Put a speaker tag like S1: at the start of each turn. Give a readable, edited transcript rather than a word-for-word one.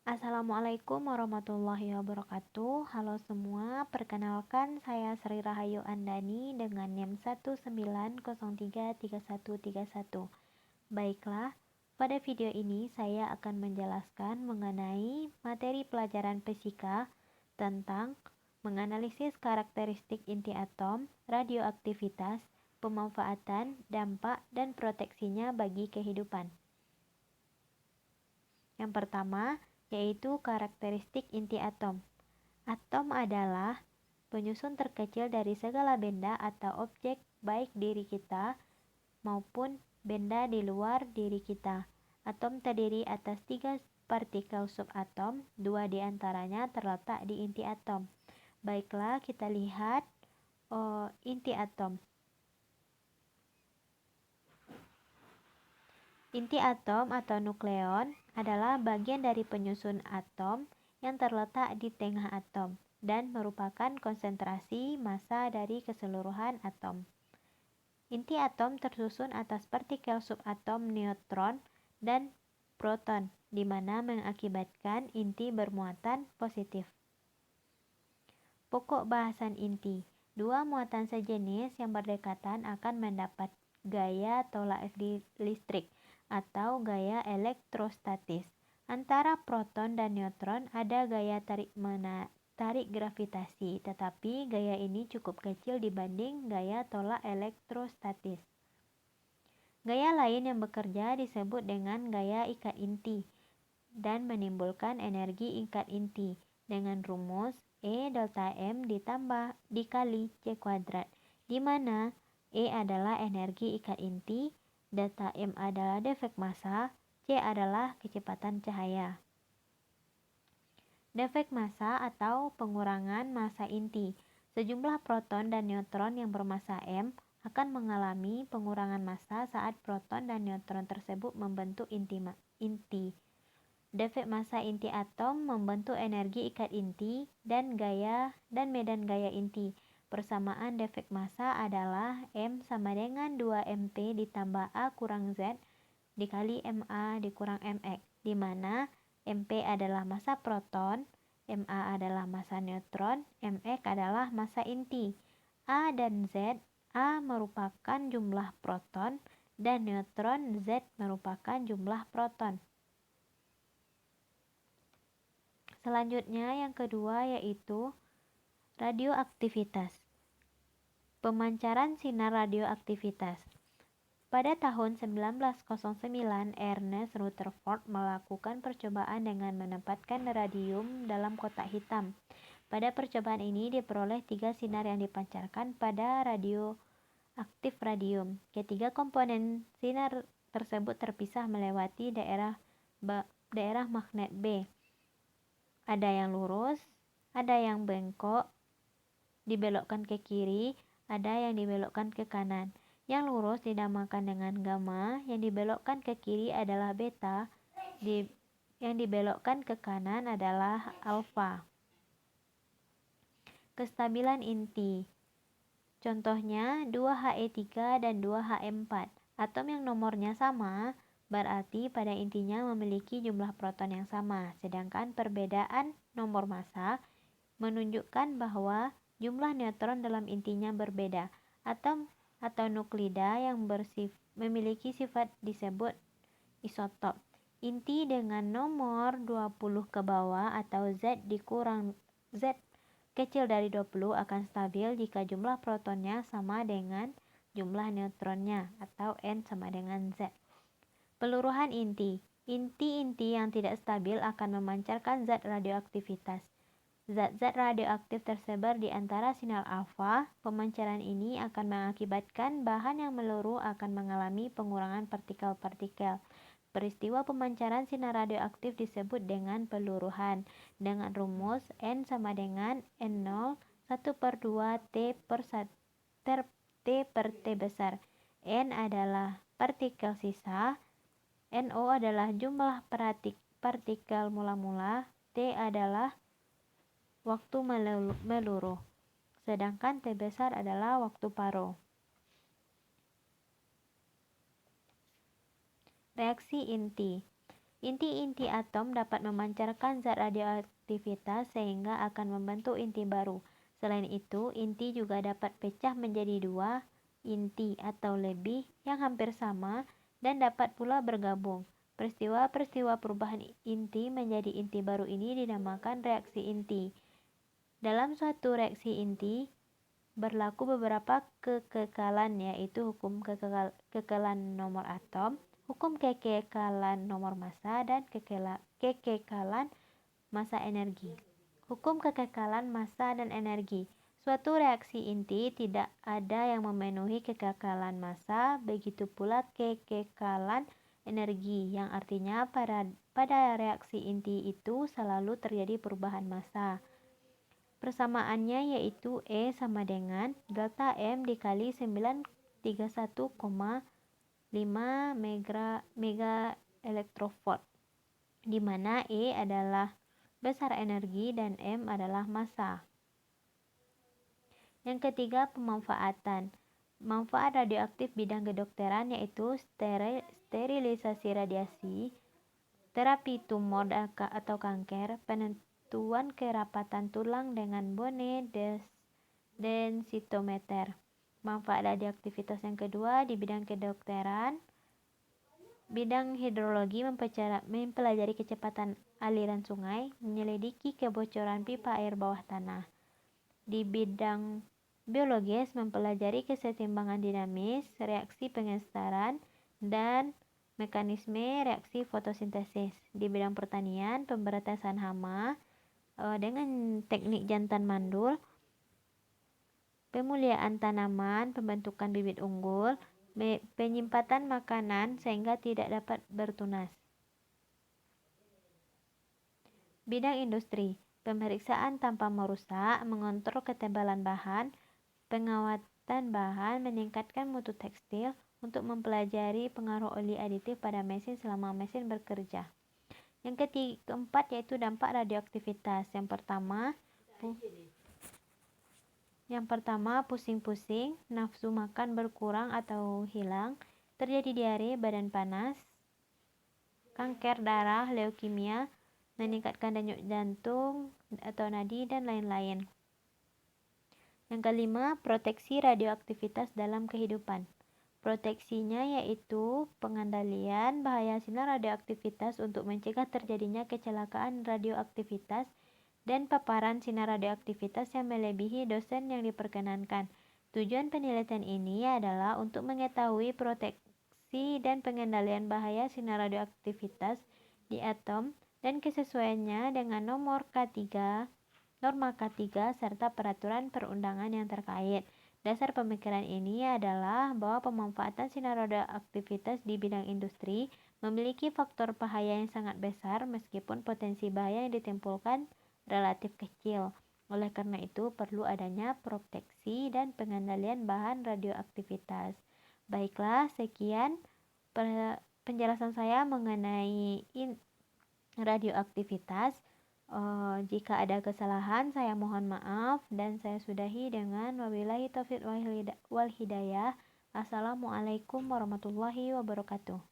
S1: Assalamualaikum warahmatullahi wabarakatuh. Halo semua, perkenalkan saya Sri Rahayu Andani dengan NIM 190333131. Baiklah, pada video ini saya akan menjelaskan mengenai materi pelajaran fisika tentang menganalisis karakteristik inti atom, radioaktivitas, pemanfaatan, dampak, dan proteksinya bagi kehidupan. Yang pertama, yaitu karakteristik inti atom. Atom adalah penyusun terkecil dari segala benda atau objek baik diri kita maupun benda di luar diri kita. Atom terdiri atas 3 partikel subatom, 2 diantaranya terletak di inti atom. Baiklah, kita lihat inti atom. Inti atom atau nukleon adalah bagian dari penyusun atom yang terletak di tengah atom dan merupakan konsentrasi massa dari keseluruhan atom. Inti atom tersusun atas partikel subatom neutron dan proton, di mana mengakibatkan inti bermuatan positif. Pokok bahasan inti. Dua muatan sejenis yang berdekatan akan mendapat gaya tolak listrik atau gaya elektrostatis. Antara proton dan neutron ada gaya tarik gravitasi, tetapi gaya ini cukup kecil dibanding gaya tolak elektrostatis. Gaya lain yang bekerja disebut dengan gaya ikat inti dan menimbulkan energi ikat inti dengan rumus E delta M ditambah dikali C kuadrat, di mana E adalah energi ikat inti, delta M adalah defek massa, C adalah kecepatan cahaya. Defek massa atau pengurangan massa inti. Sejumlah proton dan neutron yang bermassa M akan mengalami pengurangan massa saat proton dan neutron tersebut membentuk inti. Defek massa inti atom membentuk energi ikat inti dan medan gaya inti. Persamaan defek massa adalah M sama dengan 2 MP ditambah A kurang Z dikali MA dikurang MX, di mana MP adalah massa proton, MA adalah massa neutron, MX adalah massa inti. A dan Z, A merupakan jumlah proton dan neutron, Z merupakan jumlah proton. Selanjutnya yang kedua yaitu radioaktivitas. Pemancaran sinar radioaktivitas. Pada tahun 1909, Ernest Rutherford melakukan percobaan dengan menempatkan radium dalam kotak hitam. Pada percobaan ini diperoleh 3 sinar yang dipancarkan pada radioaktif radium. Ketiga komponen sinar tersebut terpisah melewati daerah magnet B. Ada yang lurus, ada yang bengkok, dibelokkan ke kiri, ada yang dibelokkan ke kanan. Yang lurus dinamakan dengan gamma, yang dibelokkan ke kiri adalah beta, yang dibelokkan ke kanan adalah alfa. Kestabilan inti. Contohnya 2He3 dan 2He4. Atom yang nomornya sama berarti pada intinya memiliki jumlah proton yang sama, sedangkan perbedaan nomor massa menunjukkan bahwa jumlah neutron dalam intinya berbeda. Atom atau nuklida yang memiliki sifat disebut isotop. Inti dengan nomor 20 ke bawah atau Z dikurang Z kecil dari 20 akan stabil jika jumlah protonnya sama dengan jumlah neutronnya atau N sama dengan Z. Peluruhan inti. Inti-inti yang tidak stabil akan memancarkan zat radioaktivitas. Zat-zat radioaktif tersebar di antara sinyal alfa. Pemancaran ini akan mengakibatkan bahan yang meluruh akan mengalami pengurangan partikel-partikel. Peristiwa pemancaran sinar radioaktif disebut dengan peluruhan dengan rumus N sama dengan N0 1/2 T per T besar. N adalah partikel sisa, NO adalah jumlah partikel mula-mula, T adalah waktu meluruh, sedangkan T besar adalah waktu paruh. Reaksi inti. Inti-inti atom dapat memancarkan zat radioaktivitas sehingga akan membentuk inti baru. Selain itu, inti juga dapat pecah menjadi dua inti atau lebih yang hampir sama dan dapat pula bergabung. Peristiwa-peristiwa perubahan inti menjadi inti baru ini dinamakan reaksi inti. Dalam suatu reaksi inti, berlaku beberapa kekekalan, yaitu hukum kekekalan nomor atom, hukum kekekalan nomor massa, dan kekekalan massa energi. Hukum kekekalan massa dan energi. Suatu reaksi inti tidak ada yang memenuhi kekekalan massa, begitu pula kekekalan energi, yang artinya pada reaksi inti itu selalu terjadi perubahan massa. Persamaannya yaitu E sama dengan delta M dikali 931,5 mega elektrovolt, di mana E adalah besar energi dan M adalah massa. Yang ketiga, pemanfaatan. Manfaat radioaktif bidang kedokteran yaitu sterilisasi radiasi, terapi tumor atau kanker, penentuan kerapatan tulang dengan bone densitometer. Manfaat radioaktivitas yang kedua di bidang kedokteran, bidang hidrologi mempelajari kecepatan aliran sungai, menyelidiki kebocoran pipa air bawah tanah. Di bidang biologis mempelajari kesetimbangan dinamis, reaksi pengestaran, dan mekanisme reaksi fotosintesis. Di bidang pertanian, pemberantasan hama dengan teknik jantan mandul, pemuliaan tanaman, pembentukan bibit unggul, penyimpanan makanan sehingga tidak dapat bertunas. Bidang industri, pemeriksaan tanpa merusak, mengontrol ketebalan bahan, pengawatan bahan, meningkatkan mutu tekstil, untuk mempelajari pengaruh oli aditif pada mesin selama mesin bekerja. Yang keempat yaitu dampak radioaktivitas. Yang pertama, pusing-pusing, nafsu makan berkurang atau hilang, terjadi diare, badan panas, kanker darah, leukemia, meningkatkan denyut jantung atau nadi, dan lain-lain. Yang kelima, proteksi radioaktivitas dalam kehidupan. Proteksinya yaitu pengendalian bahaya sinar radioaktivitas untuk mencegah terjadinya kecelakaan radioaktivitas dan paparan sinar radioaktivitas yang melebihi dosis yang diperkenankan. Tujuan penelitian ini adalah untuk mengetahui proteksi dan pengendalian bahaya sinar radioaktivitas di atom dan kesesuaiannya dengan norma K3 serta peraturan perundangan yang terkait. Dasar pemikiran ini adalah bahwa pemanfaatan sinar radioaktivitas di bidang industri memiliki faktor bahaya yang sangat besar meskipun potensi bahaya yang ditimbulkan relatif kecil. Oleh karena itu, perlu adanya proteksi dan pengendalian bahan radioaktivitas. Baiklah, sekian penjelasan saya mengenai radioaktivitas. Jika ada kesalahan, saya mohon maaf dan saya sudahi dengan wabillahi taufiq wal hidayah. Assalamualaikum warahmatullahi wabarakatuh.